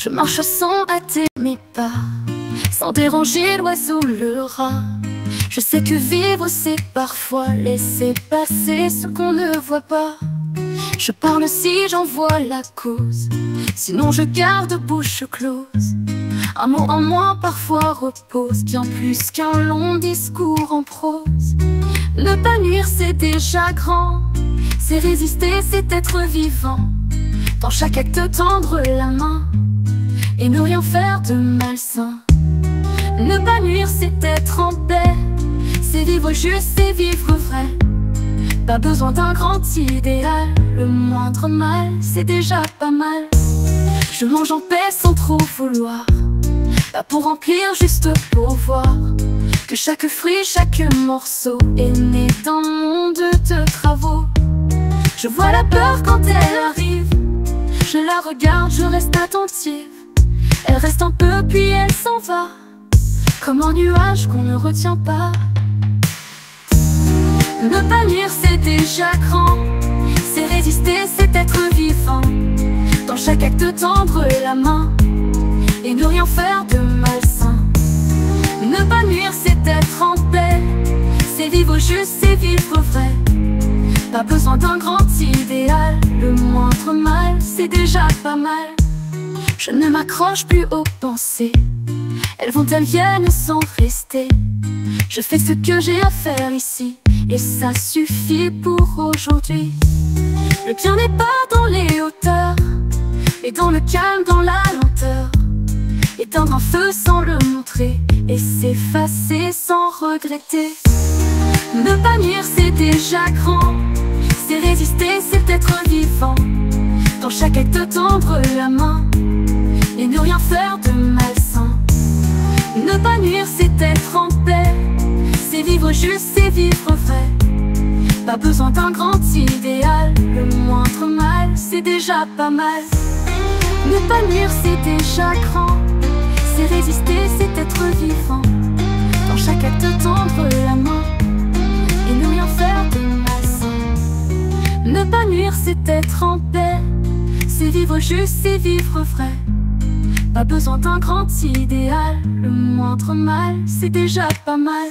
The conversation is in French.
Je marche sans hâter mes pas, sans déranger l'oiseau, le rat. Je sais que vivre c'est parfois laisser passer ce qu'on ne voit pas. Je parle si j'en vois la cause, sinon je garde bouche close. Un mot en moi parfois repose bien plus qu'un long discours en prose. Ne pas nuire c'est déjà grand, c'est résister, c'est être vivant. Dans chaque acte tendre la main et ne rien faire de malsain. Ne pas nuire c'est être en paix, c'est vivre juste, c'est vivre vrai. Pas besoin d'un grand idéal, le moindre mal c'est déjà pas mal. Je mange en paix sans trop vouloir, pas pour remplir, juste pour voir que chaque fruit, chaque morceau est né d'un monde de travaux. Je vois la peur quand elle arrive, je la regarde, je reste attentive. Elle reste un peu puis elle s'en va, comme un nuage qu'on ne retient pas. Ne pas nuire c'est déjà grand, c'est résister, c'est être vivant. Dans chaque acte tendre la main et ne rien faire de malsain. Ne pas nuire c'est être en paix, c'est vivre juste, c'est vivre vrai. Pas besoin d'un grand idéal, le moindre mal c'est déjà pas mal. Je ne m'accroche plus aux pensées, elles vont, elles viennent sans rester. Je fais ce que j'ai à faire ici et ça suffit pour aujourd'hui. Le bien n'est pas dans les hauteurs, mais dans le calme, dans la lenteur. Éteindre un feu sans le montrer et s'effacer sans regretter. Ne pas nuire c'est déjà grand, c'est résister, c'est être vivant. Dans chaque acte tendre la main et ne rien faire de malsain. Ne pas nuire c'est être en paix, c'est vivre juste, c'est vivre vrai. Pas besoin d'un grand idéal, le moindre mal c'est déjà pas mal. Ne pas nuire c'est déjà grand, c'est résister, c'est être vivant. Dans chaque acte tendre la main et ne rien faire de malsain. Ne pas nuire c'est être en paix, c'est vivre juste, c'est vivre vrai. Pas besoin d'un grand idéal, le moindre mal c'est déjà pas mal.